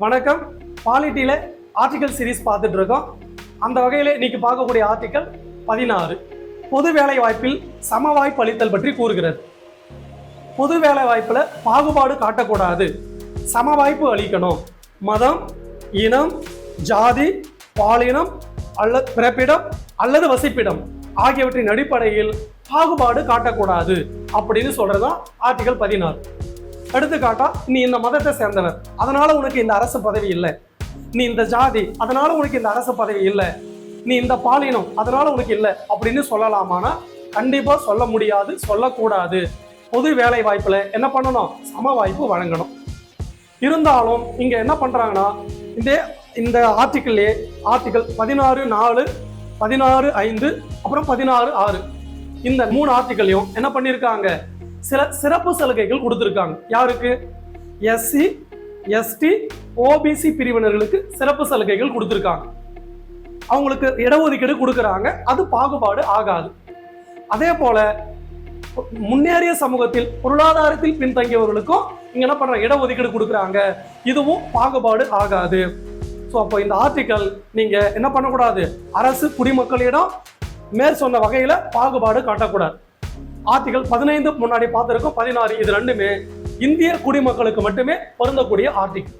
வணக்கம். பாலிட்டியில article series பார்த்துட்டு இருக்கோம். அந்த வகையில் இன்னைக்கு பார்க்கக்கூடிய ஆர்டிகல் 16 பொது வேலை வாய்ப்பில் சம வாய்ப்பு அளித்தல் பற்றி கூறுகிறது. பொது வேலை வாய்ப்புல பாகுபாடு காட்டக்கூடாது, சம வாய்ப்பு அளிக்கணும். மதம், இனம், ஜாதி, பாலினம் அல்லது பிறப்பிடம் அல்லது வசிப்பிடம் ஆகியவற்றின் அடிப்படையில் பாகுபாடு காட்டக்கூடாது அப்படின்னு சொல்றதுதான் ஆர்டிகல் 16. எடுத்துக்காட்டா, நீ இந்த மதத்தை சேர்ந்தவர், அதனால உனக்கு இந்த அரசு பதவி இல்லை. நீ இந்த ஜாதி, அதனால உனக்கு இந்த அரசு பதவி இல்லை. நீ இந்த பாலினம், அதனால உனக்கு இல்லை அப்படின்னு சொல்லலாமானா கண்டிப்பா சொல்ல முடியாது, சொல்லக்கூடாது. பொது வேலை வாய்ப்புல என்ன பண்ணணும்? சம வாய்ப்பு வழங்கணும். இருந்தாலும் இங்க என்ன பண்றாங்கன்னா, இந்த ஆர்டிகிள்லே ஆர்டிகல் 16(4), 16(5) அப்புறம் 16(6) இந்த 3 ஆர்டிகளையும் என்ன பண்ணிருக்காங்க? சில சிறப்பு சலுகைகள் கொடுத்திருக்காங்க. யாருக்கு? எஸ்சி, எஸ்டி, ஓபிசி பிரிவினர்களுக்கு சிறப்பு சலுகைகள் கொடுத்திருக்காங்க. அவங்களுக்கு இடஒதுக்கீடு கொடுக்கறாங்க. அது பாகுபாடு ஆகாது. அதே போல முன்னேறிய சமூகத்தில் பொருளாதாரத்தில் பின்தங்கியவர்களுக்கும் இங்க என்ன பண்றாங்க? இடஒதுக்கீடு கொடுக்கறாங்க. இதுவும் பாகுபாடு ஆகாது. ஸோ அப்போ இந்த ஆர்டிகல் நீங்க என்ன பண்ணக்கூடாது? அரசு குடிமக்களிடம் மேற் சொன்ன வகையில பாகுபாடு காட்டக்கூடாது. ஆர்டிகல் 15 முன்னாடி பார்த்திருக்கோம், 16 இது ரெண்டுமே இந்திய குடிமக்களுக்கு மட்டுமே பொருந்தக்கூடிய ஆர்டிகல்.